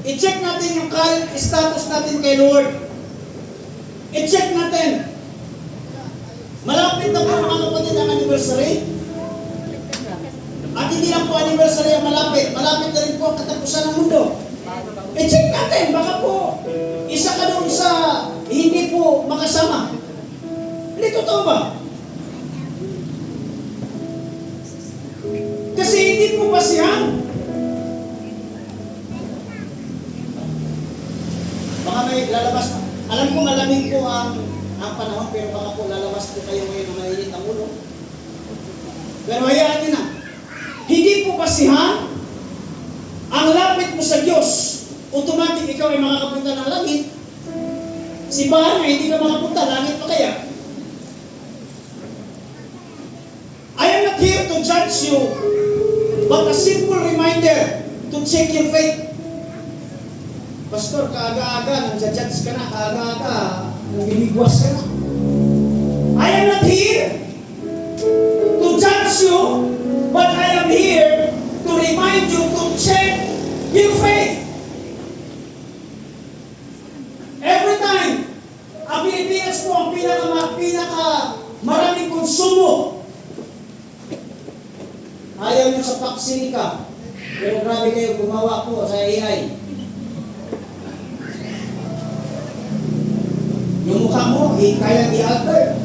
I-check natin yung current status natin kay Lord. I-check natin. Malapit na po mga kapatid ang anniversary. At hindi lang po anniversary ang malapit. Malapit na rin po ang katapusan ng mundo. I-check natin. Baka po isa ka doon sa hindi po makasama. Hindi totoo ba? Kasi hindi po basihan. Baka may lalabas. Alam ko malamig po ang panahon, pero baka po lalabas po kayo ngayon na mainit ang ulo. Pero hayaan nyo na. Hindi po basihan ang lapit mo sa Diyos. Automatic ikaw ay makakapunta ng langit. Si Bahan na hindi ka makapunta, langit pa kaya? I am not here to judge you, but a simple reminder to check your faith. Pastor, kaaga-aga, nang-judge ka na, kaaga-aga, nang-binigwas ka na. I am not here to judge you, but I am here to remind you to check your faith. Every time, ang Pilipinas po ang pinaka maraming konsumo. Ayaw nyo sa paksinika, pero grabe kayo gumawa po sa AI. Yung mukha mo, kaya i-alter.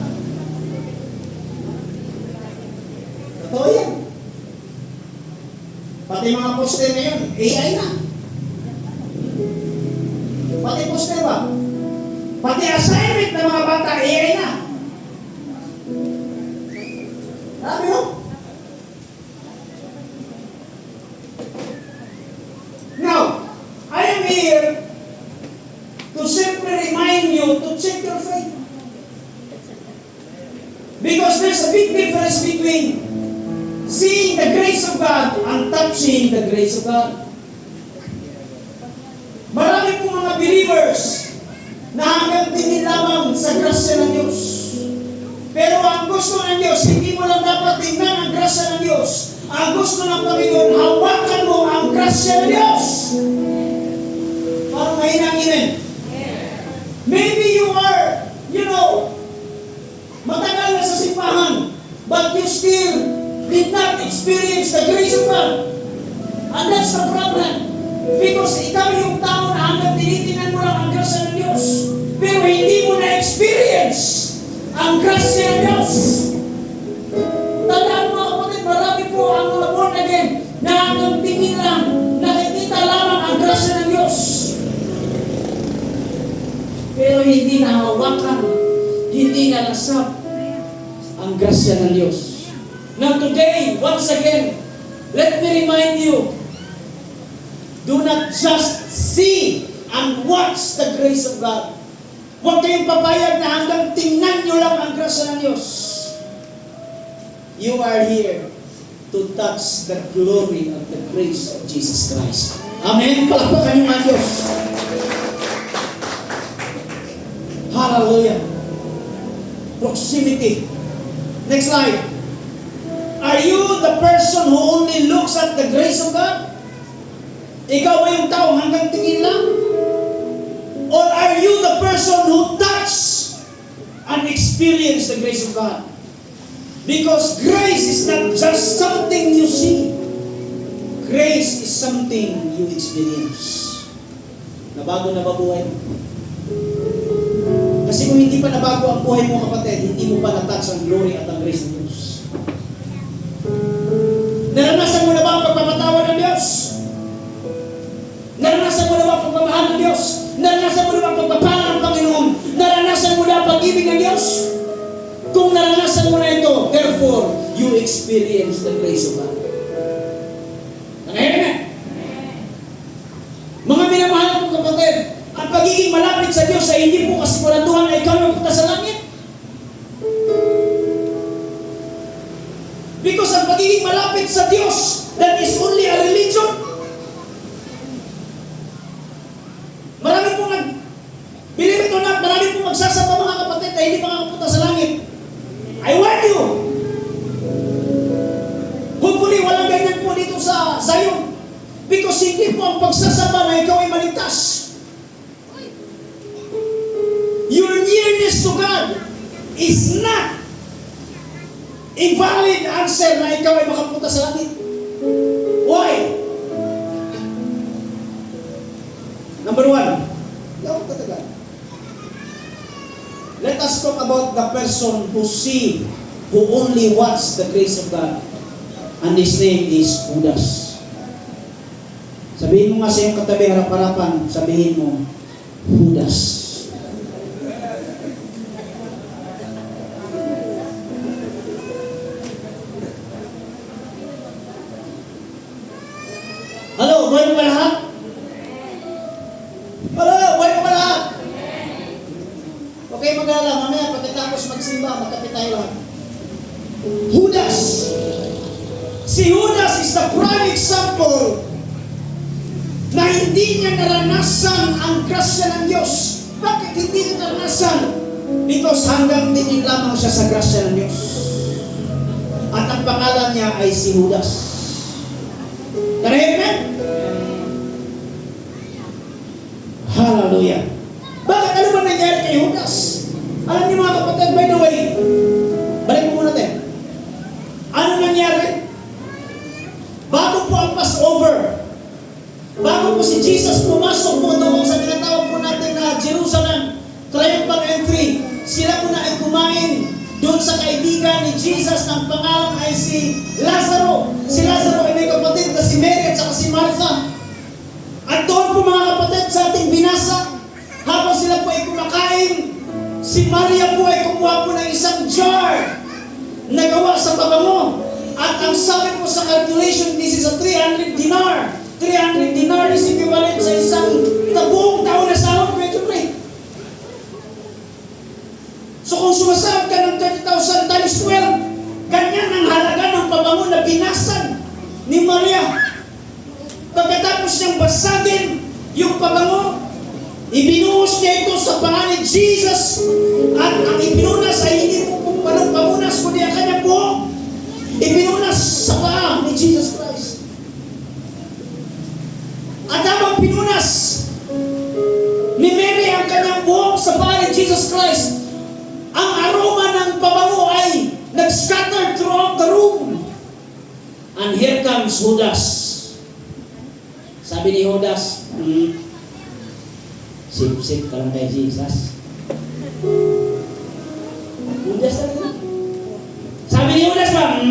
Totoo yan. Pati mga poster ngayon, AI na. Pati poster ba? Pati assignment ng mga bata, AI na. Sabi mo? Now, I am here to simply remind you to check your faith. Because there's a big difference between seeing the grace of God and touching the grace of God. Marami pong mga believers na hanggang tingin lamang sa grasya ng Diyos. Pero ang gusto ng Diyos, hindi mo lang dapat tingnan ang grasya ng Diyos. Ang gusto ng Panginoon, hawakan mo ang grasya ng Diyos. Parang mahinang amen. Maybe you are, matagal na sa simbahan, but you still did not experience the grace of God. And that's the problem. Because ikaw yung tao na hanggang tinitingnan mo lang ang grasya ng Diyos, pero hindi mo na-experience ang grasya ng Diyos. Tandaan mo kapatid, marami po ang mga born again na hanggang tingin lang, nakikita lamang ang grasya ng Diyos. Pero hindi nahawakan, hindi nalasap ang grasya ng Diyos. Now today, once again, let me remind you, do not just see and watch the grace of God. Huwag kayong papayag na hanggang tingnan nyo lang ang grasya ng Diyos. You are here to touch the glory of the grace of Jesus Christ. Amen. Palakpakan yung mga Diyos. Hallelujah. Proximity. Next slide. Are you the person who only looks at the grace of God? Ikaw ba yung tao hanggang tingin lang? Or are you the person who touch and experience the grace of God? Because grace is not just something you see. Grace is something you experience. Nabago na ba buhay mo? Kasi kung hindi pa nabago ang buhay mo kapatid, hindi mo pa na-touch ang glory at ang grace ng Diyos. Naranasan mo na ba ang pagpapatawad ng Diyos? Naranasan mo na ba ang pagmamahal ng Diyos? Naranasan mo na ba ang pagpapala ng Panginoon? Naranasan mo na ang pag-ibig ng Diyos? Kung naranasan mo na ito, therefore, you experience the grace of God. Amen? Mga minamahal ko kapatid, ang pagiging malapit sa Diyos ay hindi po kasiguraduhan na ikaw yung punta sa langit. Because ang pagiging malapit sa Diyos, that is only a religion. Marami pong believe it or not, marami pong magsasapa mga kapatid na hindi makakapunta sa langit. I warn you. Hopefully, walang ganyan po dito sa Zion. Because hindi po ang pagsasapa na ikaw ay maligtas. of God is not a valid answer na ikaw ay makapunta sa langit. Why? Number one, let us talk about the person who only wants the grace of God. And his name is Judas. Sabihin mo nga sa iyong katabi harap-harapan, sabihin mo, Judas. Hello, buhay mo ba lahat? Hello, buhay mo ba lahat? Okay, mag-alala, mamaya pagkatapos magsimba, magkapit tayo lahat. Judas. Si Judas is the prime example na hindi niya naranasan ang grasya ng Diyos. Bakit hindi niya naranasan? Because hanggang tingin lamang siya sa grasya ng Diyos. At ang pangalan niya ay si Judas. Amen? Hallelujah. Bakit? Ano ba nangyari kay Judas? Alam niyo mga kapatid, by the way, balik mo muna tayo. Ano nangyari? Bago po ang Passover, bago po si Jesus pumasok po doon sa tinatawag po natin na Jerusalem, triumphal entry, sila po na ay kumain doon sa kaibigan ni Jesus ng pangalan ay si Lazaro. Si Lazaro ay may kapatid na si Mary at saka si Martha. At doon po mga kapatid sa ating binasa, habang sila po ay kumakain, si Maria po ay kumuha po ng isang jar na gawa sa pabango. At ang sabi po sa calculation, this is a 300 dinar. 300 dinar is equivalent sa isang buong taon na sahod, medyo pre. So kung sumasahod ka ng 30,000 times 12, ganyan ang halaga ng pabango na binasag ni Maria. Pagkatapos niyang basagin yung pabango, ibinuhos niya ito sa pangalan ni Jesus. At ang ibinunas ay hindi po kung anong pamunas, kundi ang kanyang buhok. Ibinunas sa paa ni Jesus Christ. At habang pinunas ni Mary ang kanyang buhok sa paa ni Jesus Christ, ang aroma ng pabango ay nag-scatter throughout the room. And here comes Judas. Sabi ni Judas, sip-sip ka lang kay Jesus. Judas na rin. Sabi ni Judas ba?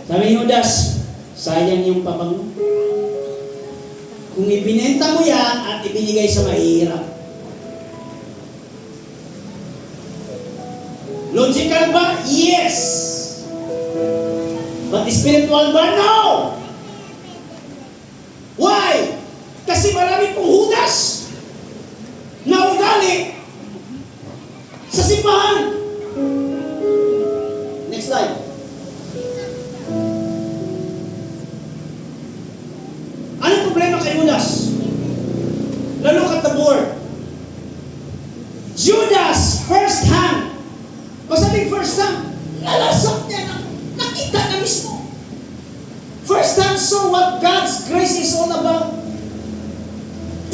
Sabi ni Judas, sayang yung pabango. Kung ibinenta mo yan at ibinigay sa mahirap. Logical ba? Yes. But spiritual ba? No. Why? Kasi marami pong Judas na ugali sa simbahan. Next slide. Anong problema kay Judas? Now look at the board. Judas, first hand. Kung sabing first hand, nalasap niya na nakita na mismo. First hand saw what God's grace is all about.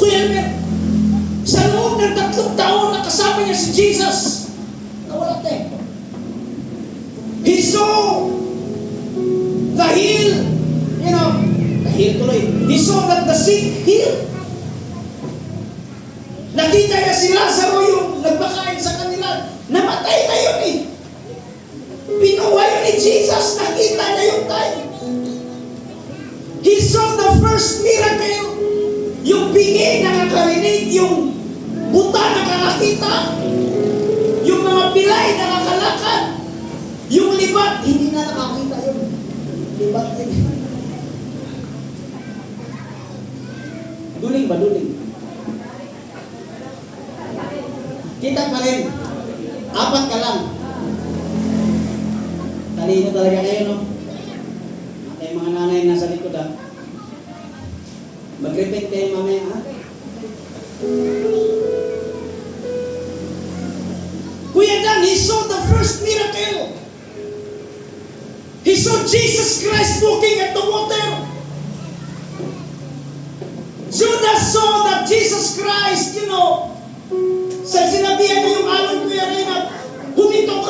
Kuya Albert, sa loob ng 3 taon na kasama niya si Jesus, nawala tayo. He saw the heal, the heal tuloy. He saw that the sick heal. Nakita niya si Lazaro yung nagpakain sa kanila. Namatay na yun eh. Pinuhay ni Jesus, nakita niya yung time. He saw the first miracle. Yung bingi nakakarinig, yung buta nakakakita, yung mga pilay nakakalakad, yung libat, hindi na nakakita yun. Libat din. Duling ba? Duling. Kita pa rin. 4 ka lang. Talino talaga kayo, no? At mga nanay nasa likod, ha? Mag-repeat kayo mamaya, ha? Kuya Dan, he saw the first miracle. He saw Jesus Christ walking at the water. Judas saw that Jesus Christ, sa sinabihan niya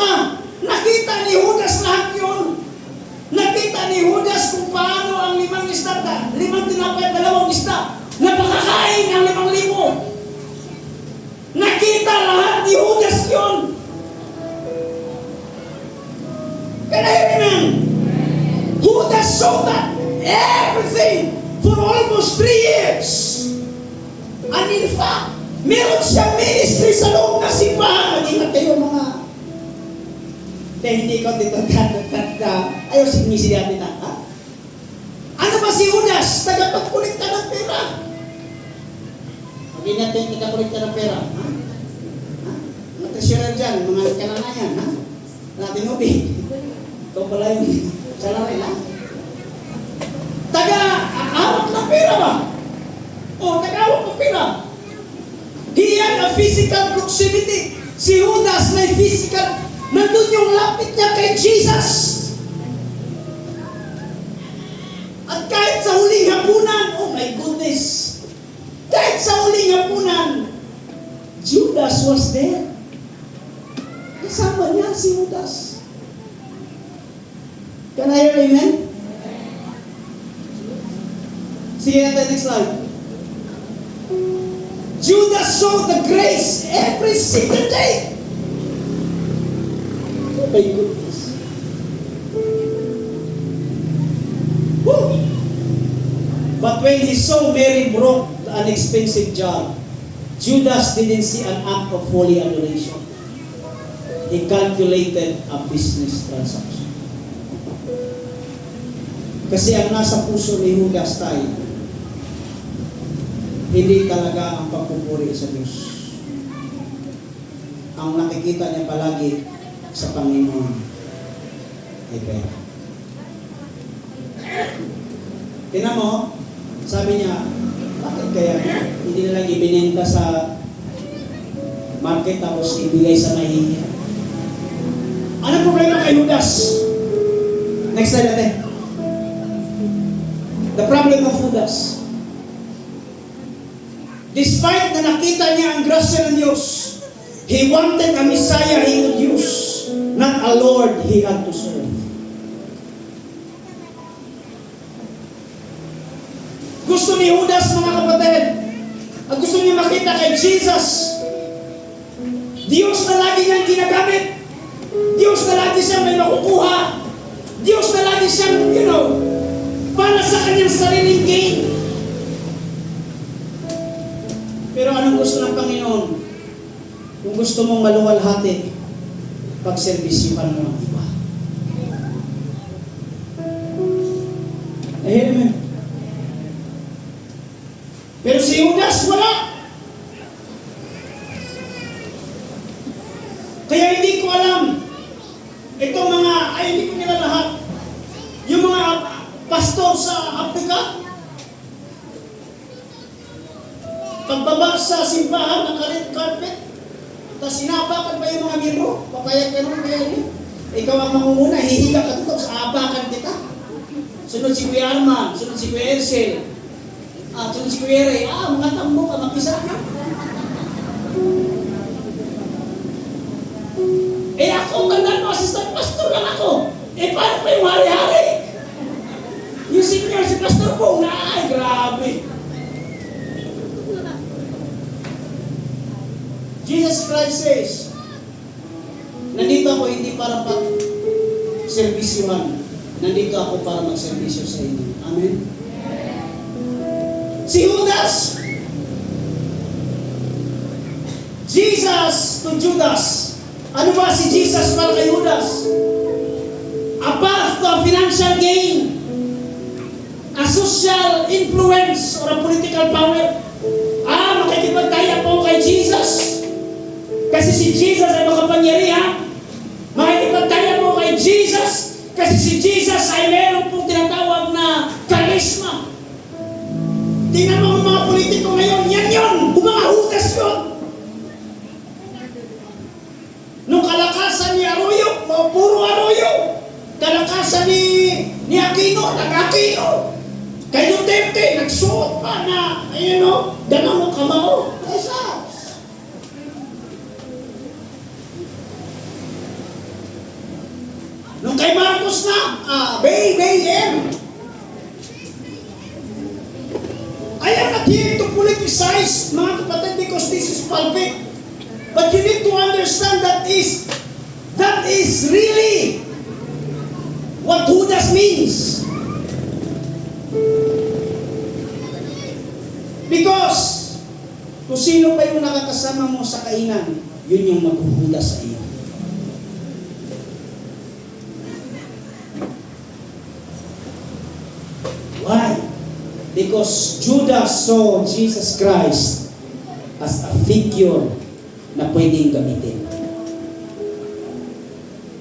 ka. Nakita ni Judas lahat yun. Nakita ni Judas kung paano ang 5 isda, 5 tinapay, 2 isda, napakakain ang 5,000. Nakita lahat ni Judas yun. Can I remember? Judas saw that everything for almost 3 years. And in fact, meron siyang ministry sa loob na simbahan. Ingat kayo mga... Dahil hindi ko dito ayaw signisi natin na. Ha? Ano ba si Judas? Tagapagkulikta ng pera. Hindi natin ikakulikta ng pera. Ha? Ha? Mga treasurer dyan, mga kananayan. Ha? Natin ubi. Ikaw pala yung salarin. Ha? Taga-awak ng pera ba? O, taga-awak ng pera. He had a physical proximity. Si Judas may physical. Nandun yung lapit niya kay Jesus. At kahit sa huling hapunan, oh my goodness, kahit sa huling hapunan, Judas was there. Kasama niya si Judas. Can I hear amen? Sige natin, next slide. Judas saw the grace every single day. Oh my goodness. Woo. But when he saw Mary broke an expensive jar, Judas didn't see an act of holy adoration. He calculated a business transaction. Kasi ang nasa puso ni Judas tayo, hindi talaga ang pagpupuri sa Diyos. Ang nakikita niya palagi sa Panginoon ay pera. Tingnan mo, sabi niya, bakit kaya hindi na lang ibinenta sa market tapos ibigay sa mahihiya? Ano problema kay Judas? Next slide natin. The problem of Judas. Despite na nakita niya ang grasya ng Diyos, he wanted a Messiah he would use, not a Lord he had to serve. Gusto ni Judas, mga kapatid, at gusto niya makita kay Jesus, Diyos na lagi niyang ginagamit, Diyos na lagi siyang may makukuha, Diyos na lagi siyang, para sa kanyang sariling gain. Pero anong gusto ng Panginoon? Kung gusto mong maluwalhati, pagserbisyuhan mo ang iba. Amen. Pero si Judas, wala. Kaya hindi ko alam, itong mga, hindi ko nila lahat, yung mga pastor sa Africa, pagbaba sa simbahan ng red carpet, tapos sinabakan pa yung mga miyembro, papayag ka naman kaya niyo. Ikaw ang mangunguna, hihiga ka dito, sa abakan kita. Sunod si Kuya Arman, sunod si Kuya Ersel, sunod si Kuya Ray, mga tambo ka, mag-isa ka. Ako, tandaan mo, assistant pastor lang ako. Paano pa yung hari-hari? Yung senior, si Pastor Bong, grabe. Jesus Christ says, nandito ako hindi para pag-serbisyuhan. Nandito ako para mag-serbisyo sa inyo. Amen? Si Judas, Jesus to Judas. Ano ba si Jesus para kay Judas? A path to a financial gain, a social influence, or a political power. Makikipagtaya po kay Jesus. Kasi si Jesus ay makapangyarihan. Makikipagtaya mo kay Jesus kasi si Jesus ay meron pong tinatawag na karisma. Tingnan mo ang mga politiko ngayon, yan yun! Bumangahugas yun! Nung kalakasan ni Arroyo, puro Arroyo. Kalakasan ni Aquino, nag-Aquino. Kay Duterte, nagsuot pa na, gano'n mo kamao. kay Marcos na, BAM. I am not here to politicize, mga kapatid, because this is pulpit. But you need to understand that is really what Judas means. Because kung sino pa yung nakakasama mo sa kainan, yun yung maghuhudas sa iyo. Why? Because Judas saw Jesus Christ as a figure na pwedeng gamitin.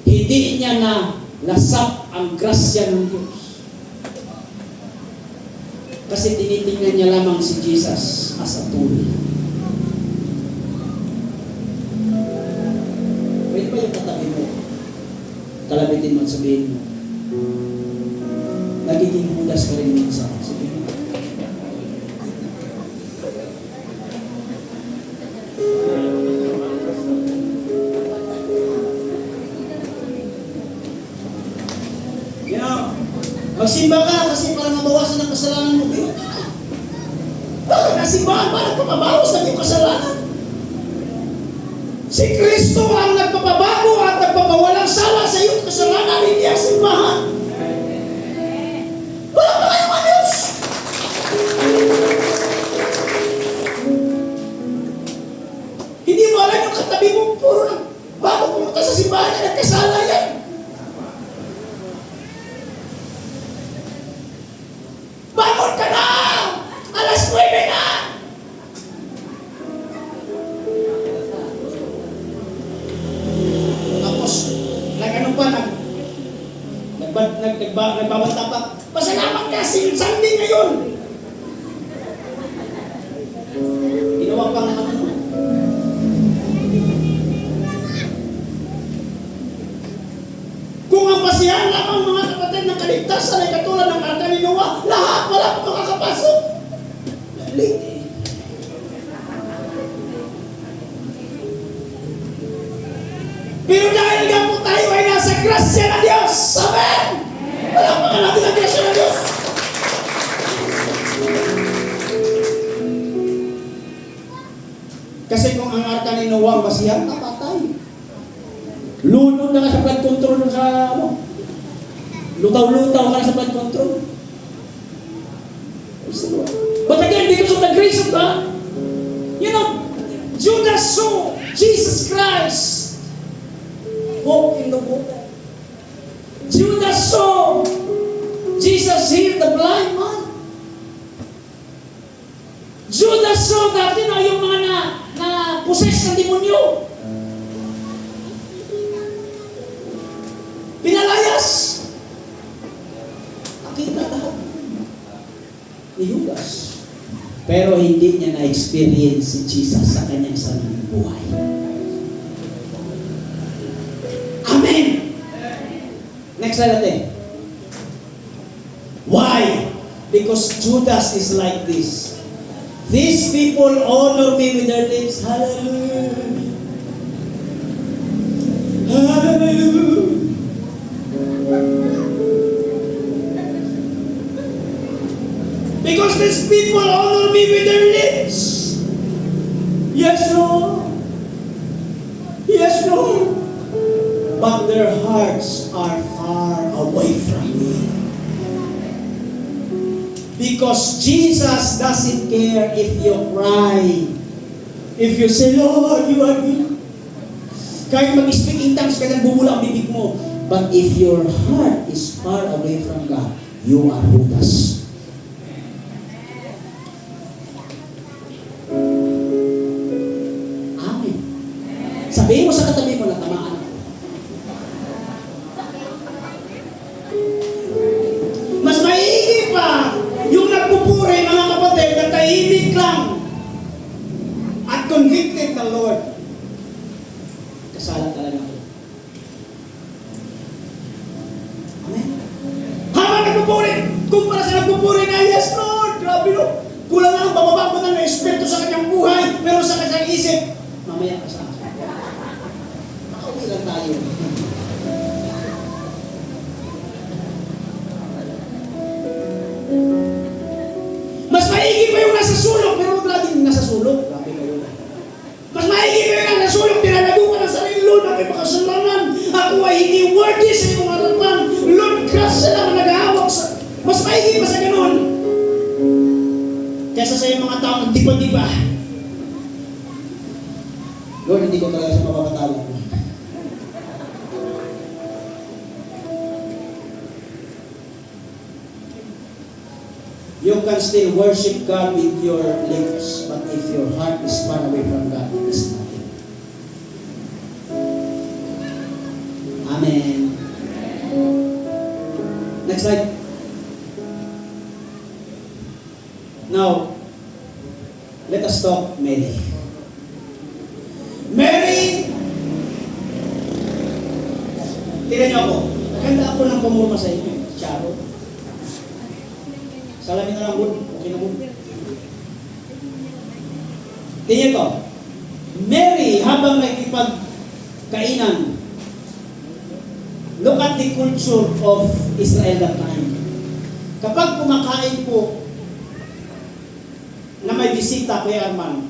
Hindi niya na nasap ang grasya ng Diyos. Kasi tinitingnan niya lamang si Jesus as a tool. Pwede ba yung katabi mo? Kalabitin mo at sabihin mo, nagiging Judas ka rin minsan. Sabihin mo. Magsimba ka kasi para mabawasan ang kasalanan mo. Bakit nasimbahan ba nagpapabawas ng iyong kasalanan? Si Kristo ang nagpapabago at nagpapawalang sala sa iyong kasalanan, hindi ang simbahan. Wala pa kayong ayos! Hindi mo alam yung katabi mo, puro na bago pumunta sa simbahan na nagkasala yan. Bangon ka na! Alas 9 na! Tapos, nag-ano pa, nagbabanta pa. Pasalamat ka, Sunday ngayon! Ginawa pa ng ano. Kung ang basihan lamang mga kapatid ng kaligtasan ay katulad ng Arka ni Noah, lahat wala pa makakapasok. Late eh. Pero dahil nga po tayo ay nasa grasya ng Diyos. Amen! Wala pa nga natin ang grasya ng Diyos. Kasi kung ang Arka ni Noah ang basihan, napatay. Lunod na ka sa blood control sa ano. Lutaw-lutaw ka na sa blood control. But again, because of the grace of God, you know, Judas saw Jesus Christ walk in the water. Judas saw Jesus heal the blind man. Judas saw that, you know, yung mga na possess ng demonyo. Pinalayas. Nakita lahat ni Judas. Pero hindi niya na-experience si Jesus sa kanyang sariling buhay. Amen! Next slide natin. Why? Because Judas is like this. These people honor me with their lips. Hallelujah. Hallelujah. Because these people honor me with their lips. Yes, Lord. Yes, Lord. But their hearts are far away from me. Because Jesus doesn't care if you cry. If you say, Lord, you are good. Kahit mag-speak in tongues, kaya bumula ang bibig mo. But if your heart is far away from God, you are Judas. Amen. Sabihin mo sa katabi mo na tamaan ako. Mas maigi pa yung nagpupuri, mga kapatid, na tahimik lang at convicted ng Lord. Kasalan talaga ako. Amen? Habang nagpupuri, kumpara sa nagpupuri na, yes Lord, grabe no. Kulang na lang bababa mo ng espiritu sa kanyang buhay, pero sa kanyang isip, mamaya ka sa akin. Makauwi lang tayo. nasa sulok, pero huwag laging nasa sulok. Grabe kayo. Mas maigi ka nga nasa sulok, tinalago ka ng sarili, Lord, aking makasalanan. Ako ay hindi worthy sa iyong harapan. Lord, grasya lang nag-ahawak sa... Mas maigi pa sa ganun. Kesa sa iyong mga taong nagdipa-dipa. Lord, hindi ko talaga siya mapapatawag ko. You can still worship God with your lips, but if your heart is far away from God, it is nothing. Amen. Next slide. Now, let us talk Mary. Mary! Tira niyo ako. Nakanda ako ng pamurma sa inyo. Charo. Salamin na lang, Bud. Okay na, Bud. Tingnan ko. Mary, habang nakipagkainan, look at the culture of Israel that time. Kapag kumakain po na may bisita, Kuya Arman,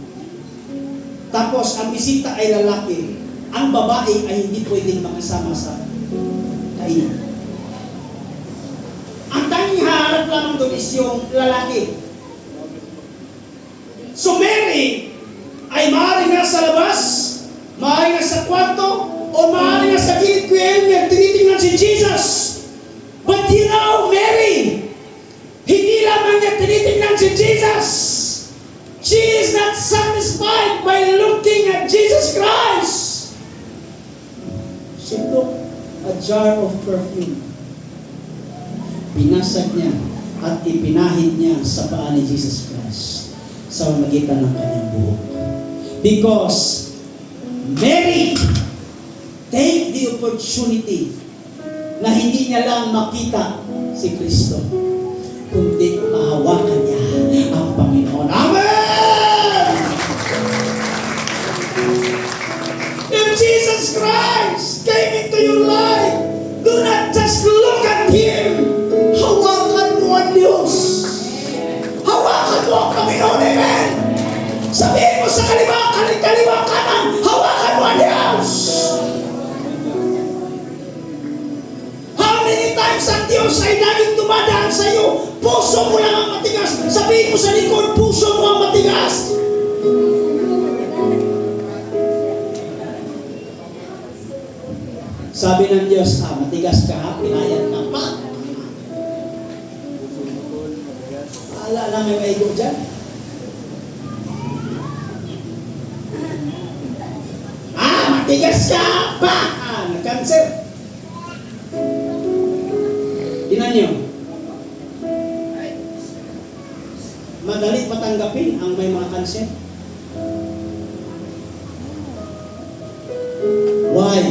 tapos ang bisita ay lalaki, ang babae ay hindi pwedeng makisama sa kainan. Ang tanging haharap lamang doon is yung lalaki. So Mary ay maaaring nasa labas, maaaring nasa kwarto, o maaaring nasa gilid Kuya Elmer, tinitingnan si Jesus. But you know, Mary, hindi lamang niya tinitingnan si Jesus. She is not satisfied by looking at Jesus Christ. She took a jar of perfume. Pinasag niya at ipinahid niya sa paa ni Jesus Christ sa magitan ng kanyang buhok. Because Mary take the opportunity na hindi niya lang makita si Kristo, kundi mahawakan niya ang Panginoon. Amen! If Jesus Christ came into your life, do not just look at Him. Hawakan mo ang Diyos. Hawakan mo ang Panginoon. Amen! Sabihin mo sa kaliwa kanan, hawakan mo ang Diyos. How many times ang Diyos ay laging dumadaan sa iyo? Puso mo lang ang matigas. Sabihin mo sa likod, puso mo ang matigas. Sabi ng Diyos, matigas ka ha, pinayat ka pa. Ala lang may maigo dyan. Matigas ka pa. Nag-cancer. Tinan nyo. Madali patanggapin ang may mga cancer. Why?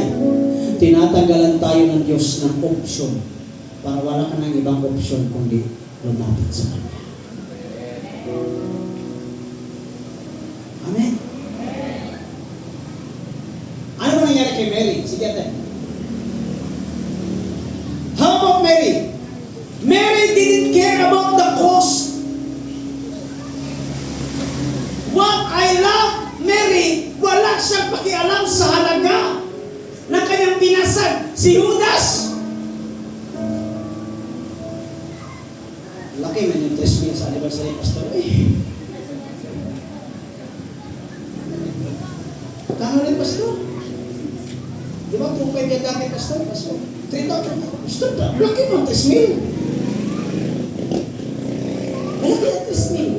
Tinatanggalan tayo ng Diyos ng option para wala ka ng ibang option kundi lumapit sa Kanya. Amen. Ano ba nangyari kay Mary? Sige ate. How about Mary? Mary didn't care about the cost. What I love, Mary, wala siyang pakialam sa halaga na kanyang pinasag. Si Judas, laki man yung 3 meals sa anniversary, Pastor. Kano rin, Pastor? Di ba, 2.5 yan dati, Pastor? Pastor, 3,000. Pastor, laki man 3 meal. Malaki na 3 meal.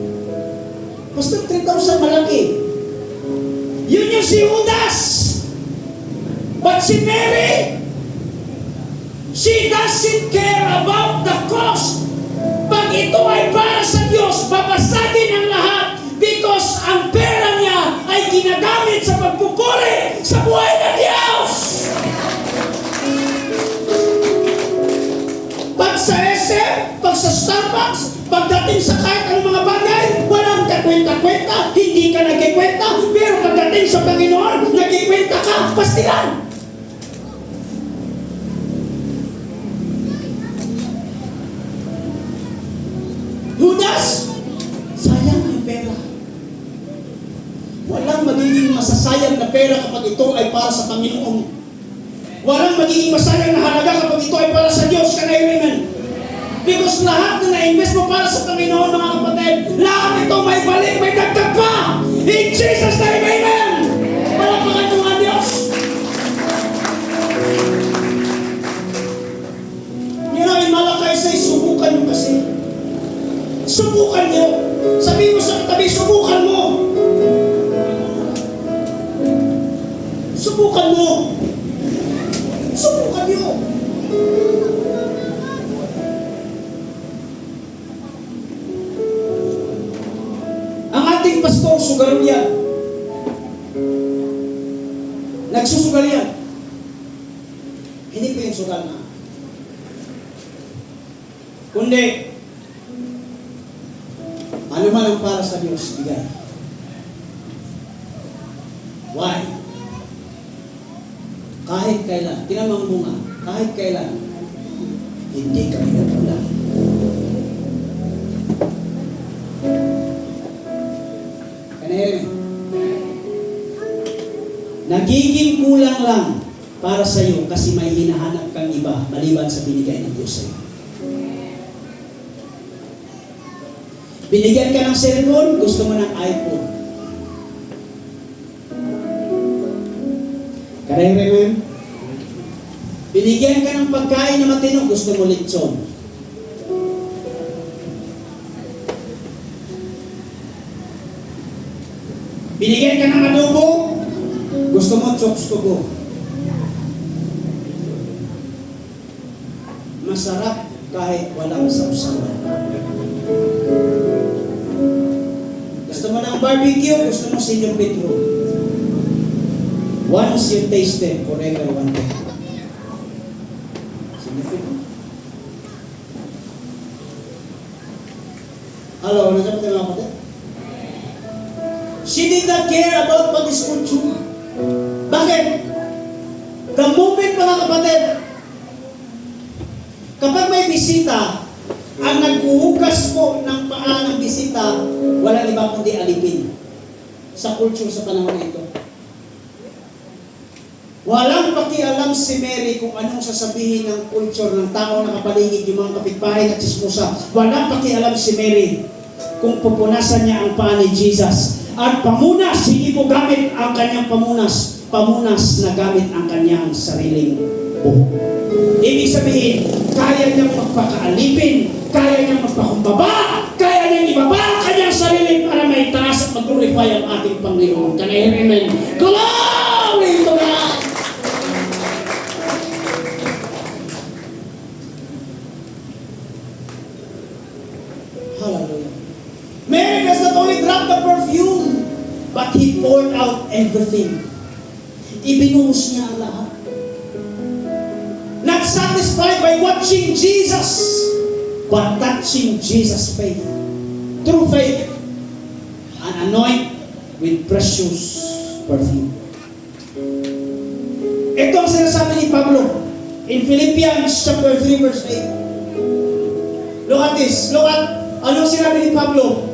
Pastor, 3,000 malaki. Yun yung si Judas. But si Mary, she doesn't care about the cost. Pag ito ay para sa Diyos, babasagin ang lahat because ang pera niya ay ginagamit sa pagpupuri sa buhay ng Diyos. Pag sa SM, pag sa Starbucks, pagdating sa kahit anong mga bagay, walang kakwenta-kwenta, hindi ka nagkikwenta, pero pagdating sa Panginoon, nagkikwenta ka, pastilan. Judas, sayang ang pera magiging masasayang na pera kapag ito ay para sa Panginoon. Walang magiging masayang na halaga kapag ito ay para sa Diyos. Can I hear amen? Because lahat na na-invest mo para sa Panginoon, mga kapatid, lahat ito may balik, may dagdag pa. In Jesus' name, amen! Palapakan mo nga Diyos. You know, in Malakay say, subukan nyo kasi. Subukan nyo. Sabi mo sa katabi, subukan mo. Subukan mo. Subukan nyo. Ang ating pastor, sugar yan. Nagsusugal yan. Hindi po yung sugal na. Kundi, ano man ang para sa Diyos, bigay. Why? Kahit kailan, tinamang mo nga, kahit kailan, hindi kami nagkulang. Kanere, nagiging kulang lang para sa iyo kasi may hinahanap kang iba maliban sa binigay ng Diyos sa iyo. Binigyan ka ng cellphone, gusto mo ng iPhone. Karere mo yun? Binigyan ka ng pagkain na matino, gusto mo lechon. Binigyan ka ng adobo, gusto mo chops to go. Masarap kahit walang sausawan. Gusto mo ng barbecue, gusto mo Senyor Pedro. Once you taste it, forever one day. Senyor Pedro. Hello, nandiyan po tayo mga kapatid? She did not care about what is culture. Bakit? The moment, mga kapatid, kapag may bisita, ang naghuhugas po ng paa ng bisita, walang iba kundi alipin. Sa culture sa panahon na ito. Walang pakialam si Mary kung anong sasabihin ng culture ng tao na kapaligid, yung mga kapitbahay na chismosa. Walang pakialam si Mary kung pupunasan niya ang paa ni Jesus. At pamunas, hindi po gamit ang kanyang pamunas. Pamunas na gamit ang kanyang sariling buhok. Ibig sabihin, kaya niyang magpakaalipin, kaya niyang magpakumbaba, kaya niyang ibaba ang kanyang sarili para may taas at mag-glorify ang ating Panginoon. Can I hear amen? Glory to God! Hallelujah. Mary does not only drop the perfume, but he poured out everything. Ibinuhos niya ang lahat. Not satisfied by watching Jesus, but touching Jesus' faith. True faith, and anoint with precious perfume. Ito ang sinasabi ni Pablo in Philippians chapter 3 verse 8. Look at this. Look at anong sinabi ni Pablo.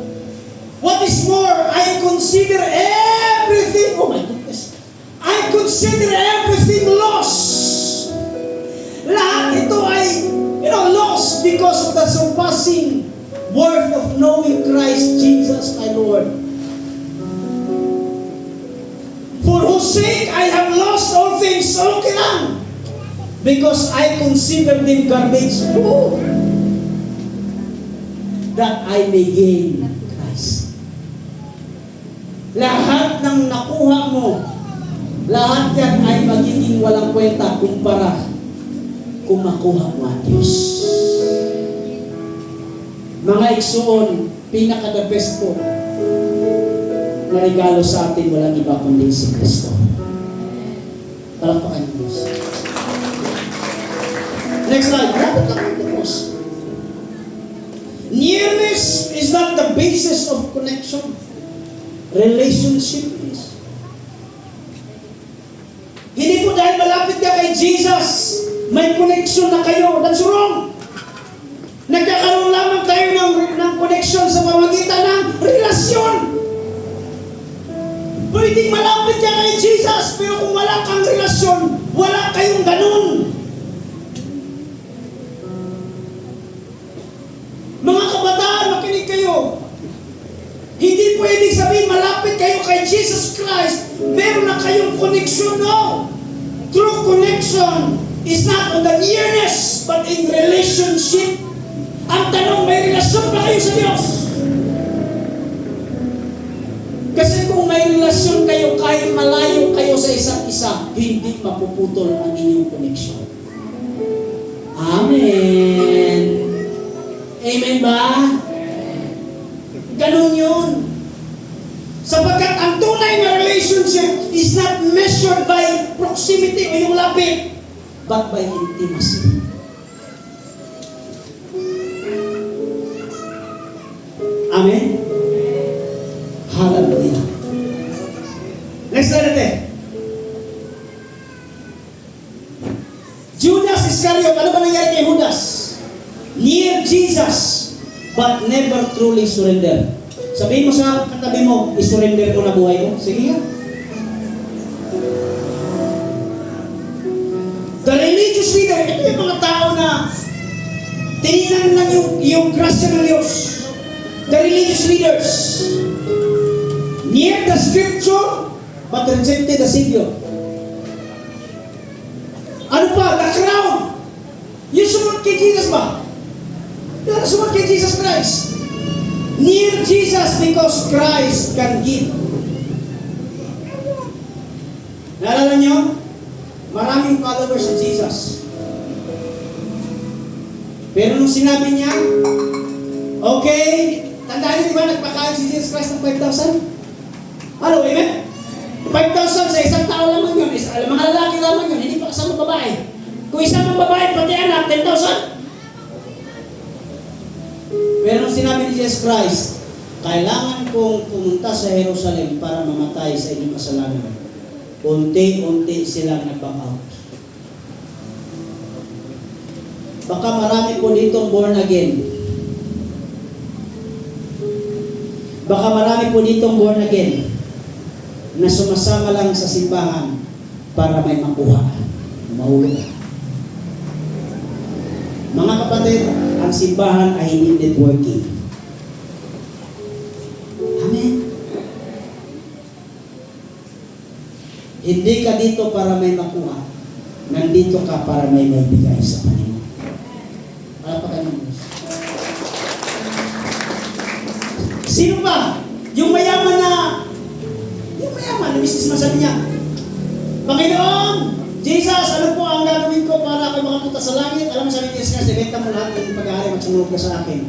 What is more, I consider everything, oh my goodness, I consider everything lost. Lahat ito ay, lost because of the surpassing worth of knowing Christ Jesus my Lord. For whose sake I have lost all things. Okay lang. Because I consider them garbage. Oh, that I may gain Christ. Lahat ng nakuha mo, lahat yan ay magiging walang kwenta kumpara kung makuha mo ang Diyos. Mga igsoon, pinaka-the best po na regalo sa atin, walang iba kundi si Kristo. Palakpakan niyo Diyos. Next slide. Rapid lang ang tapos. Nearness is not the basis of connection. Relationship is. Hindi po dahil malapit ka kay Jesus, may connection na kayo. That's wrong. Nagkakaroon lamang tayo ng connection sa pamagitan ng relasyon. Pwede Pwedeng malapit ka kay Jesus, pero kung wala kang relasyon, wala kayong ganun. Mga kabataan, makinig kayo. Hindi pwedeng sabihin malapit kayo kay Jesus Christ, meron na kayong connection, no. True connection is not on the nearness, but in relationship. Ang tanong, may relasyon ba kayo sa Diyos? Kasi kung may relasyon kayo, kahit malayo kayo sa isa't isa, hindi mapuputol ang inyong connection. Amen. Amen ba? Ganun yun. Sapagkat ang tunay na relationship is not measured by proximity o yung lapit, but by intimacy. Amen? Hallelujah. Next slide natin. Judas Iscariot, ano ba nangyari kay Judas? Near Jesus, but never truly surrender. Sabihin mo sa katabi mo, isurrender mo na buhay mo. Sige nga. The religious leader, ito yung mga tao na tinignan lang yung grasya ng Diyos. The religious leaders, near the scripture, but rejected the Savior. Ano pa? The crowd. Yung sumunod kay Jesus ba? Yung sumunod kay Jesus Christ. Near Jesus because Christ can give. Naalala nyo? Maraming followers of Jesus. Pero nung sinabi niya, okay, tandaan niyo di ba nagpakain si Jesus Christ ng 5,000? Hello, amen? 5,000 sa isang tao lamang yun. Mga lalaki lamang yun, hindi pa kasama babae. Kung isang babae, pati anak, 10,000. Pero nung sinabi ni Jesus Christ, kailangan kong pumunta sa Jerusalem para mamatay sa inyong kasalanan. Unti-unti silang nag-back out. Baka marami po ditong born again. Baka marami po ditong born again na sumasama lang sa simbahan para may makuha, mahulog. Mga kapatid, ang simbahan ay hindi networking. Amen. Hindi ka dito para may makuha. Nandito ka para may bigay sa Panginoon. Palapakan mo. Sino ba? Yung mayaman na businessman, sabi niya, Panginoon, Jesus, ano po ang gagawin ko para ako makapunta sa langit? Alam mo, sabi ni Jesus, ibenta mo lahat ng pag-aari, magsunod ka sa akin.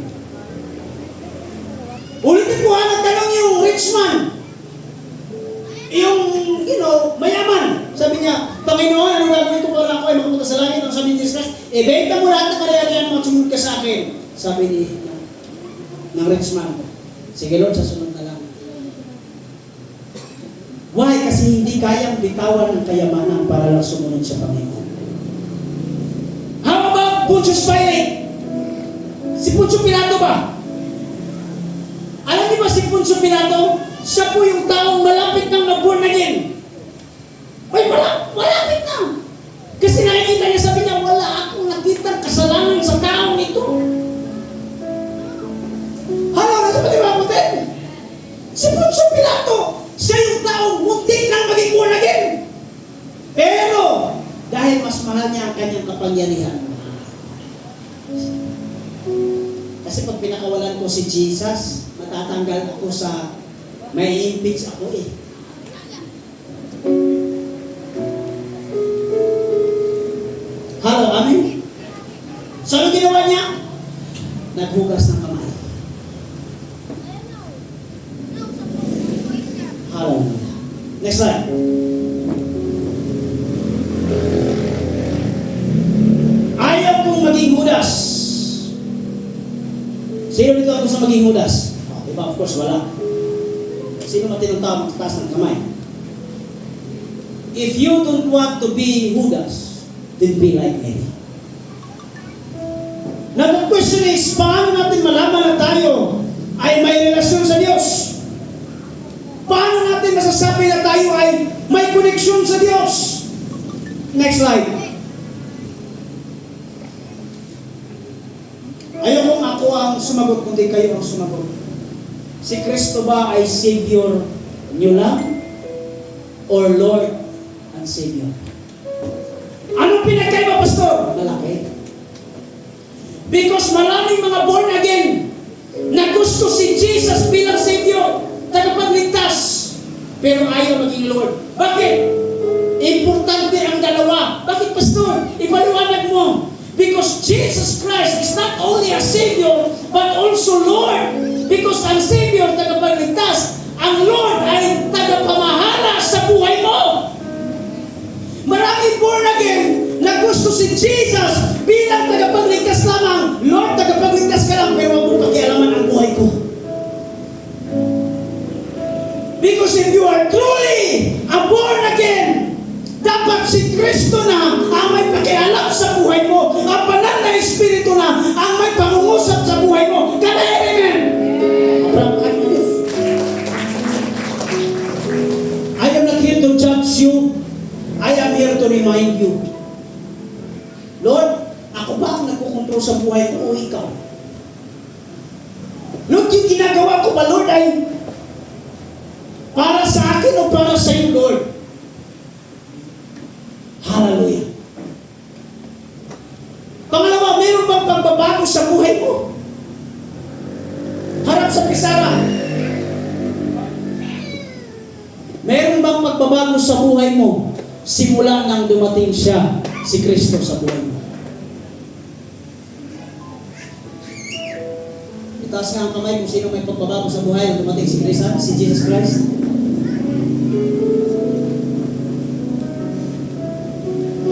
Ulitin ko nagtanong yung rich man, yung, mayaman. Sabi niya, Panginoon, ano gagawin ko para ako ay makapunta sa langit? Ang sabi ni Jesus, ibenta mo lahat ng pag-aari, magsunod ka sa akin. Sabi ng rich man, sige Lord, sasunod na lang. Why? Kasi hindi kayang bitawan ng kayamanan para lang sumunod sa Panginoon. How about Pontius Pilate? Si Pontius Pilato ba? Alam niyo ba si Pontius Pilato? Siya po yung taong malapit nang na-born again. Ay, malapit na. Kasi nakikita niya, sabi niya, wala akong nakitang kasalanan sa taong ito. Nasa pati ba po din? Si Pontius Pilato, siya yung taong muntik nang maging born again. Pero, dahil mas mahal niya ang kanyang kapangyarihan. Kasi pag pinakawalan ko si Jesus, matatanggal ako sa, may impeach ako eh. Hello, amen? So, ano ginawa niya? Naghugas ng kamay. Hallelujah. Next slide. Ayaw kong maging Judas. Sino dito ang gusto maging Judas? Diba? Of course, wala. Sino matinong tao magtataas ng kamay? If you don't want to be Judas, then be like Mary. Now the question is, paano natin malaman na tayo ay may relasyon sa Diyos? Paano natin masasabi na tayo may koneksyon sa Diyos. Next slide. Ayokong ako ang sumagot, kundi kayo ang sumagot. Si Kristo ba ay Savior niyo lang? Or Lord and Savior? Anong pinagkaiba, Pastor? Lalaki. Because maraming mga born again na gusto si Jesus bilang Savior, tagapagligtas, pero ayaw maging Lord. Bakit? Importante ang dalawa. Bakit, Pastor? Ipaliwanag mo. Because Jesus Christ is not only a Savior, but also Lord. Because ang Savior, tagapagligtas, ang Lord ay tagapamahala sa buhay mo. Maraming born again na gusto si Jesus bilang tagapagligtas lamang. Lord, tagapagligtas ka lang, pero wag mong pakialaman ang buhay ko. Because if you are truly a born again, dapat si Kristo na ang may pakialam sa buhay mo. Ang banal na Espiritu na ang may pangungusap sa buhay mo. Can I hear amen? I am not here to judge you. I am here to remind you. Lord, ako ba ang nagkukontrol sa buhay ko o ikaw? Lord, yung ginagawa ko ba, Lord, ay para sa akin o para sa iyo, Lord? Hallelujah. Pangalawa, mayroon bang pagbabago sa buhay mo? Harap sa pisara. Mayroon bang pagbabago sa buhay mo simula nang dumating siya, si Kristo, sa buhay mo? Itaas nga ang kamay kung sino may pagbabago sa buhay nang dumating si Kristo, si Jesus Christ.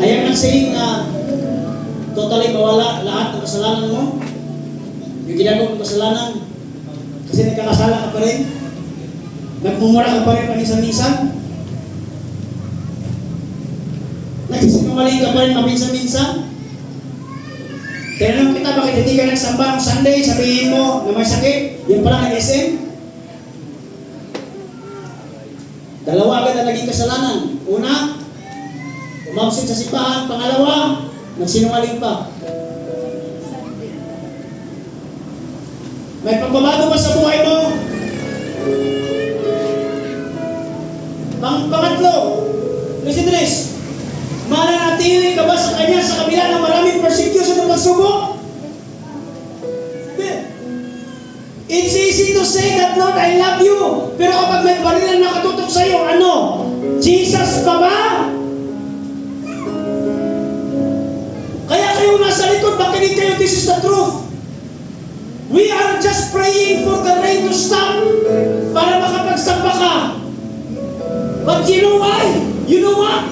Ayan ang saying na totally mawala lahat ng kasalanan mo. Yung ginagawa ng kasalanan, kasi nagkakasala ka pa rin. Nagmumura ka pa rin paminsan-minsan. Nagsisinungaling ka pa rin paminsan-minsan. Tinanong kita, bakit hindi ka nagsamba ng Sunday? Sabihin mo na may sakit. Yan pala nag-SM. Dalawa agad ang naging kasalanan. Una, umabsent sa simbahan. Pangalawa, nagsinungaling pa. May pagbabago ba sa buhay mo? Pangatlo, listen to this. Mananatili ka ba sa Kanya sa kabila ng maraming persecution at pagsubok? It's easy to say that, Lord, I love you. Pero kapag may barilan na nakatutok sa iyo, ano? Jesus ka ba? Kaya kayo nasa likod, makinig kayo, this is the truth. We are just praying for the rain to stop para makapagsamba ka. But you know why? You know what?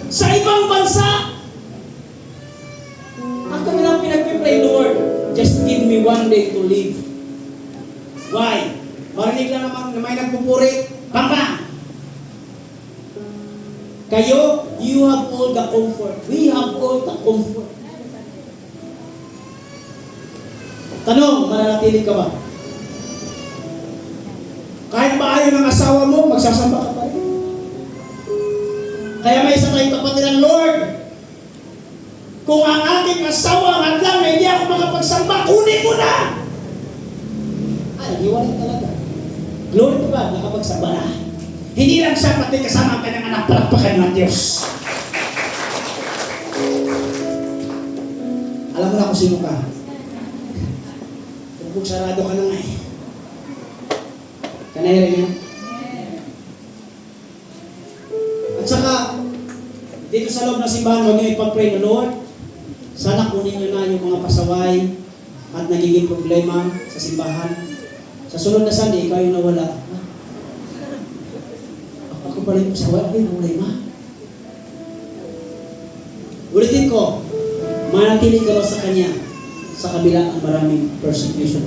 Sa ibang bansa, ang kanilang pinagpipray, Lord, just give me one day to live. Why? Marinig lang naman na may nagpupuri. Papa! Kayo, you have all the comfort. We have all the comfort. Tanong, mananatili ka ba? Kahit ba ayaw ng asawa mo, magsasamba ka pa rin. Kaya may isa tayong kapatiran, Lord, kung ang aking asawa ang hadlang na hindi ako makapagsamba, kunin mo na! Ay, hiwalay talaga. Glory to God, nakapagsamba na. Hindi lang siya, pati kasama ang kanyang anak, palakpakan ng Diyos. Alam mo na kung sino ka. Kung sarado ka na nga eh. Kanahirin niya? At saka, dito sa loob ng simbahan, huwag niyo ipag-pray na, Lord, sana kunin niyo na yung mga pasaway at nagiging problema sa simbahan. Sa sunod na Sunday, ikaw yung nawala. Ako pala yung pasaway, ako yung problema. Ulitin ko, manatili ka sa Kanya sa kabila ng maraming persecution.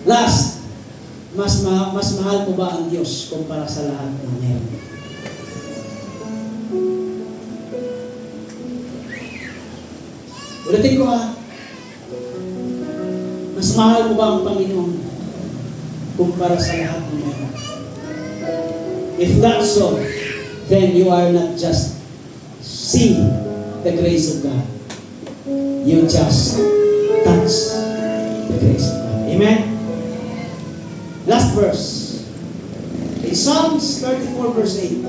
Last, mas mahal mo ba ang Diyos kumpara sa lahat ng meron? Ulitin ko ha. Mas mahal mo ba ang Panginoon kumpara sa lahat ng meron. If that's so, then you are not just see the grace of God. You just touch the grace of God. Amen? Last verse. In Psalms 34 verse 8.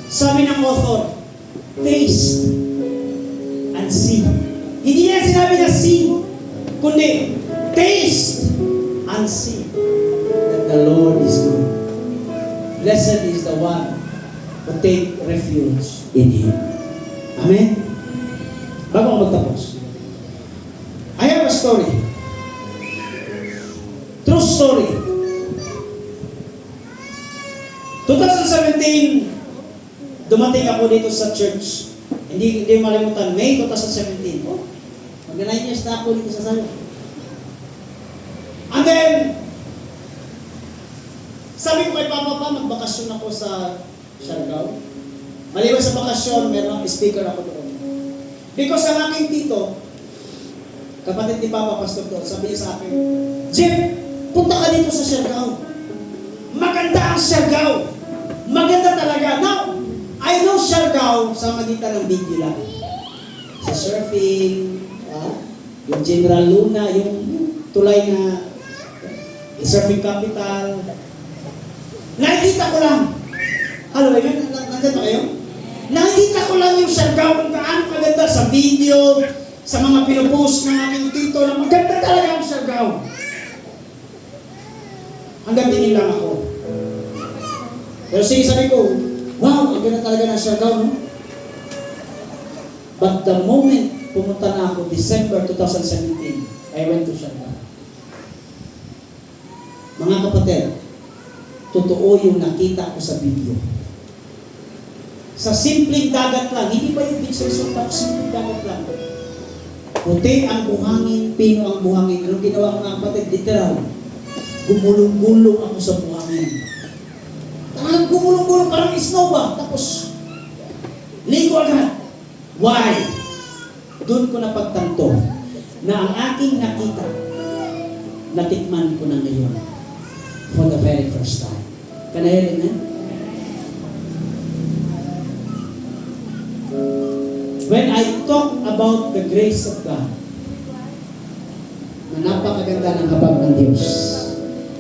Sabi ng author, taste and see. Hindi niya sinabi na see, kundi taste and see that the Lord is good. Blessed is the one who take refuge in Him. Amen? Bago ako magtapos, I have a story. True story. 2017, dumating ako dito sa church. Hindi malimutan, May 2017. Oh, mag-9 years na ako dito sa Sayo. And then, sabi ko kay Papa pa, magbakasyon ako sa Siargao. Maliban sa bakasyon, meron speaker ako doon. Because ang aking tito, kapatid ni Papa Pastor doon, sabi niya sa akin, Jeff, punta ka dito sa Siargao. Maganda ang Siargao. Maganda talaga. Now, I know Siargao sa magitan ng video lang. Sa surfing, yung General Luna, yung tulay na surfing capital. Nakikita ko lang. Hello, nandiyan ba kayo? Nakikita ko lang yung Siargao kung gaano kaganda sa video, sa mga pinupost ng aking tito na maganda talaga ang Siargao. Hanggang tingin lang ako. Pero sige, sabi ko, wow, ang ganda talaga ng Siargao, no? But the moment pumunta na ako, December 2017, I went to Siargao. Mga kapatid, totoo yung nakita ko sa video. Sa simpleng dagat lang, hindi pa yung beach resort, simpleng dagat lang. Puti ang buhangin, pino ang buhangin. Anong ginawa ko mga kapatid? Literal. Gumulong-gulong ako sa buhangin. Talagang gumulong-gulong, parang snow ba? Tapos, ligo agad. Why? Doon ko napagtanto na ang aking nakita, natikman ko na ngayon for the very first time. Can I hear it, man? When I talk about the grace of God, na napakaganda ng habag ng Diyos,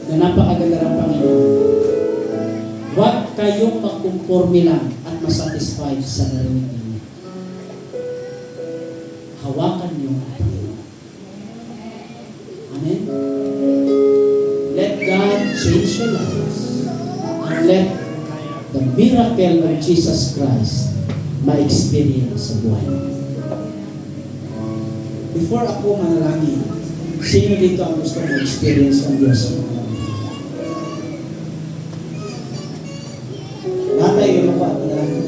na napakaganda ng Panginoon, huwag kayong magkumporme lang at masatisfied sa narinig ninyo. Hawakan niyo ang Panginoon. Amen? Let God change your lives and let the miracle of Jesus Christ ma-experience sa buhay. Before ako manalangin, sino dito ang gusto ma-experience ang Diyos sa mga lahat tayo yung makuha at manalangin.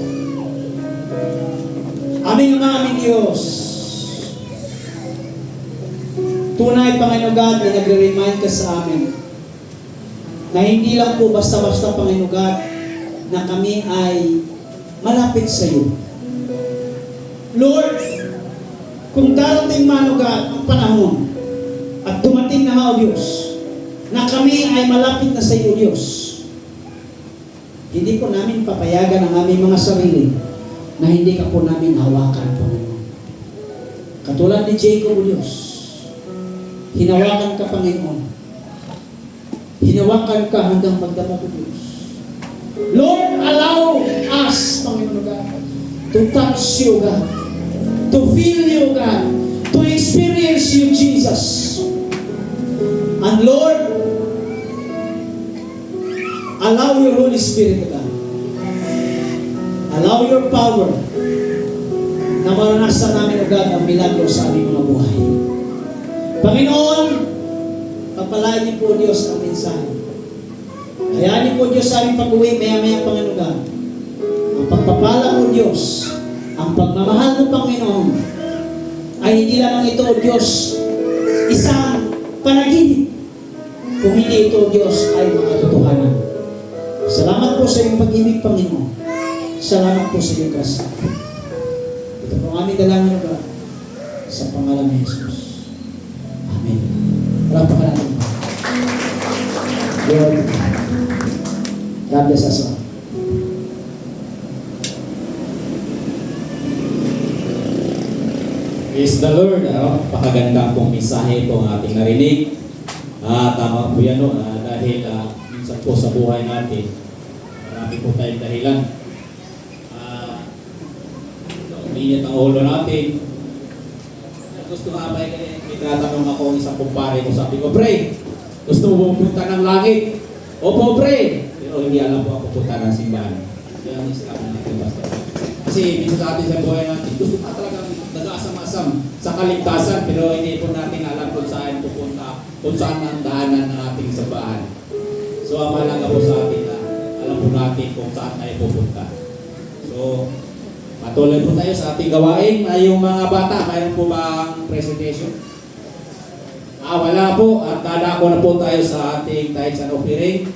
Aming aming Diyos, tunay, Panginoon God, na nagre-remind ka sa amin na hindi lang po basta-basta, Panginoon God, na kami ay malapit sa iyo. Lord, kung darating man, O God, ang panahon at dumating na nga, O Diyos, na kami ay malapit na sa iyo, Diyos, hindi po namin papayagan ang aming mga sarili na hindi ka po namin hawakan, Panginoon. Katulad ni Jacob, O Diyos, hinawakan ka, Panginoon. Hinawakan ka hanggang magdamag, O Diyos. Lord, allow us, Panginoon God, to touch you, God, to feel you, God, to experience you, Jesus. And Lord, allow your Holy Spirit, God, allow your power na maranasan namin, O God, ang milagro sa aming mga buhay. Panginoon, pagpalain niyo po, Diyos, ang mensahe. Hayaan niyo po, Diyos, sa aming pag-uwi, maya-maya, Panginoon God. Ang pagpapala mo, Diyos, ang pagmamahal mo, Panginoon, ay hindi lamang ito, O Diyos, isang panaginip. Kung hindi ito, O Diyos, ay makatotohanan. Salamat po sa iyong pag-ibig, Panginoon. Salamat po sa iyong grasya. Ito po ang aming dalangin, O God, sa pangalan ni Jesus. Amen. Wala pa ka natin. Good. God bless us all. Praise the Lord. Pakaganda pong mensahe po ang ating narinig. Tama po yan, no? Dahil minsan po sa buhay natin, marami po tayong dahilan. Uminit ang ulo natin. Gusto nga ba, may tinatanong ako isang kumpare ko, sabi ko, pre, gusto mo pumunta ng langit? Opo, pre. Pero hindi alam po ako punta ng simbahan. Kaya ang isip natin basta. Kasi minsan sa atin sa buhay natin, gusto pa talagang nag-asam-asam sa kaligtasan, pero hindi po natin alam kung saan pupunta, kung saan ang daanan ng ating simbahan. So, ang mahalaga po sa atin na alam po natin kung saan tayo pupunta. So, patuloy po tayo sa ating gawain. Yung mga bata, mayroon po bang presentation? Wala po. At dadako na po tayo sa ating tithes and offering.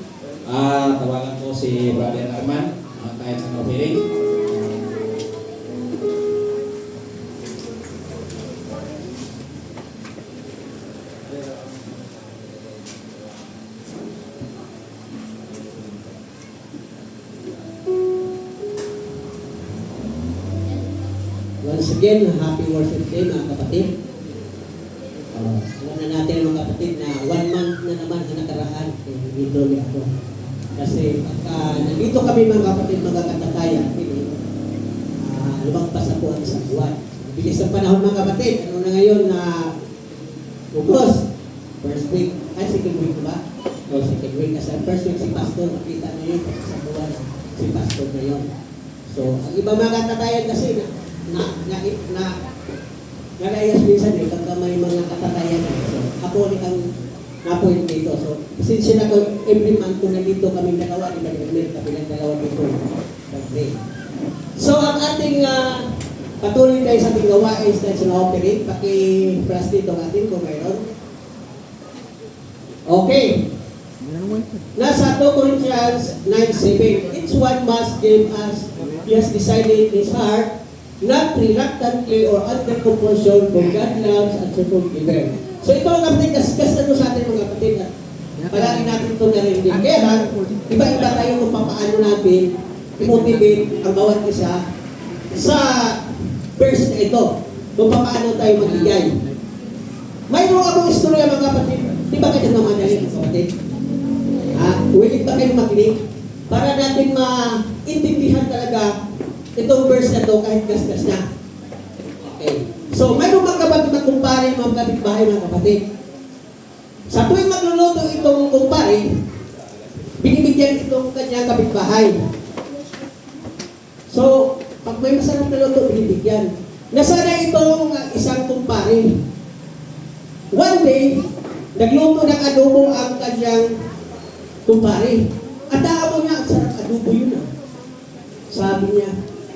Tawagan po si Brother Arman, tithes and offering. Once again, happy worship day mga kapatid. Alam na natin mga kapatid na 1 month na naman ang nakaraan. Dito ulit ako. Kasi pagka nandito kami mga kapatid, mga katatayan, lumagpas na po ang isang buwan. Bilis ang panahon mga kapatid. Ano na ngayon na August, first week, second week ba? O second week. Kasi first week si Pastor, makita nyo yun, sa buwan si Pastor na yun. So, ang iba mga katatayan kasi nalayas minsan pagka may mga katatayan na. So, ako ulit ang na-point dito. So, since na ko, every month kung nandito kami dalawa, di ba kami ng dalawa dito. Okay. So, ang ating patuloy tayo sa ating gawain is tayo na operate. Paki-flash dito natin kung mayroon. Okay. Nasa 2 Corinthians 9:7. Each one must give as he has decided in his heart, not reluctantly or under compulsion, for God loves and support giver. So ito ang kapatid, kaskas na sa atin mga kapatid. Palagi natin ito narinig. Kaya lang, iba-iba tayo kung paano natin i-motivate ang bawat isa sa verse na ito. Kung paano tayo magigay. Mayroon akong istorya mga kapatid. Di ba kayo naman dahil mga kapatid? Willing ba kayo makinig? Para natin maintindihan talaga itong verse na to kahit gasgas na. Okay. So, mayroong mga kapatid na kumpare, mga kapitbahay, mga kapatid. Sa tuwing magluluto itong kumpare, binibigyan itong kanyang kapitbahay. So, pag may masarap na luto, binibigyan. Nasana itong isang kumpare. One day, nagluto ng adobo ang kanyang kumpare. At mo niya, ang sarap adobo yun . Sabi niya,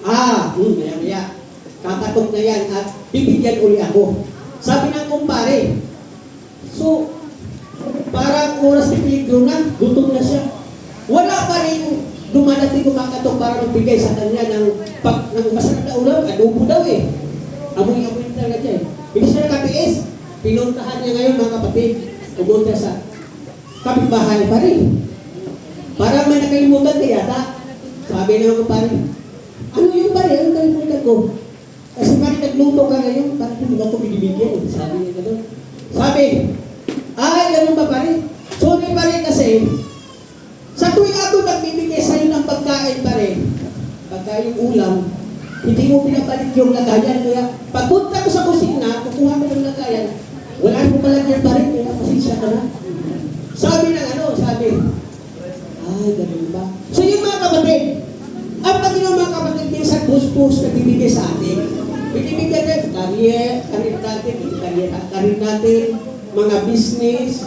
maya-maya, kakatok na yan at bibigyan uli ako. Sabi ng kumpare, so, parang oras ni peligro na, gutom na siya. Wala pa rin dumadating kumakatok para magbigay sa kanya ng masarap na ulam, adobo daw . Amoy-amoy talaga dyan . Hindi siya nakatiis. Pinuntahan niya ngayon mga kapatid, pumunta sa kapitbahay pa rin. Parang may nakalimutan na yata. Sabi naman ko pare, ano yun pare? Ano nakalimutan ko? Kasi pare nagluto ka ngayon, parang hindi ako binibigyan. Sabi niya gano'n. Sabi, ganun ba pare? Sorry pare kasi, sa tuwing ako nagbibigay sa'yo ng pagkain pare, pagkain ulam, hindi mo pinabalik yung lagayan. Kaya pagpunta ko sa kusina, kukuha ko ng lagayan, wala mo palagyan pare, kaya pasensya ka na. Sabi ganun ba? So yung mga kapatid, ang paginaw mga kapatid minsan puspos na bibigay sa atin. Binibigyan natin karir natin, mga business,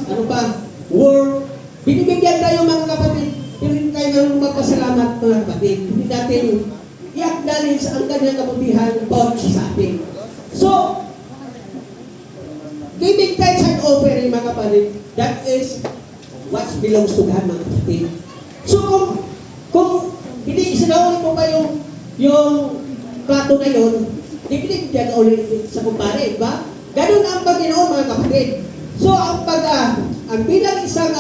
work. Binibigyan tayo mga kapatid, pero hindi tayo magpasalamat mga kapatid. Hindi natin i-acknowledge ang kanyang kabutihan bawat sa atin. So, giving tithes and offering mga kapatid, that is what belongs to God mga kapatid. So kung hindi sinawin mo pa yung plato na yun, ibinigyan ka ulit sa kumpare, ba? Ganun ang Panginoon mga kapatid. So ang ang bilang isang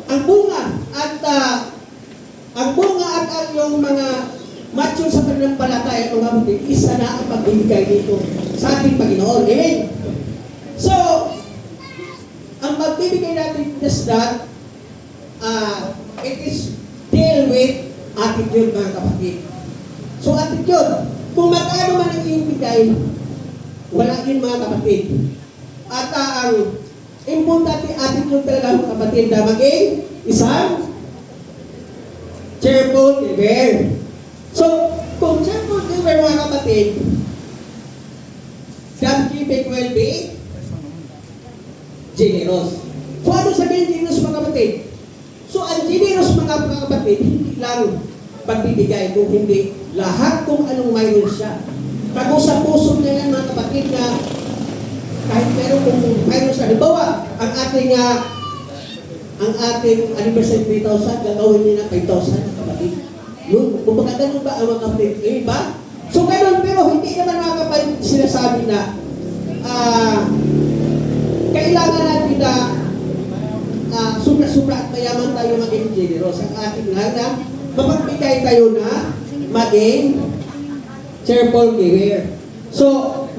ang bunga at ang yung mga mature sa pananampalataya mga kapatid, isa na ang pagbibigay dito sa ating Panginoon. Amen? So, ang pagbibigay natin is that it is deal with attitude mga kapatid. So attitude, kung magkano man ang iyong bigay, wala yun mga kapatid. At ang importante attitude talaga mga kapatid na maging isang cheerful giver. So, kung cheerful giver mga kapatid, that giving will be generous. So, ano sabihin generous mga kapatid? So, ang generous mga kapatid, hindi lang pagbibigay, kung hindi lahat kung anong mayroon siya. Pag sa puso niya yan mga kapatid na kahit meron kung mayroon siya. Halimbawa, ang ating anniversary 3,000, gagawin niya na 5,000 kapatid. Yun, kung baka ganun ba ang mga kapatid? Eh ba? So ganun, pero hindi naman mga kapatid sinasabi na kailangan natin na sobra-sobra at mayaman tayo maging generous. Ang ating na mapagbigay tayo na maging cheerful giver. So,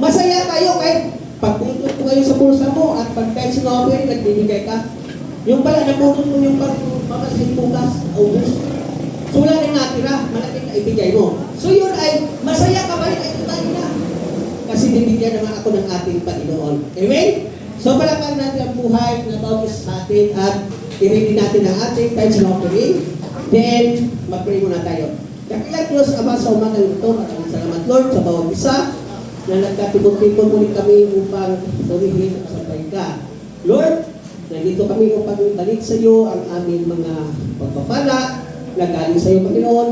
masaya tayo kahit pagpulot mo kayo sa bulsa mo at pag kahit sinoffer, nagbibigay ka. Yung pala, napulot mo yung pagmamasin bukas, August. So, wala rin natira, malaki na ibigay mo. So, yun ay, masaya ka ba rin? Ito tayo na. Kasi bibigyan naman ako ng ating Panginoon. Amen? So, palakpan natin ang buhay na tawag sa atin at i-ready natin ang ating tithes and offering. Then, mag-pray muna tayo. Dakilang Diyos, Ama, sa umagang ito, maraming salamat, Lord, sa bawat isa na nagkatipon-tipon muli kami upang tumihin at sampay ka. Lord, nandito kami upang balik sa iyo ang aming mga pagpapala na galing sa iyo, Panginoon.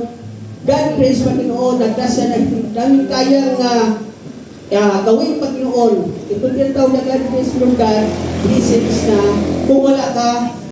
God, praise, Panginoon, nagdasya na namin kayang gawin, Panginoon. Ito din tawag na God, praise, Lord God, blessings na kung wala ka,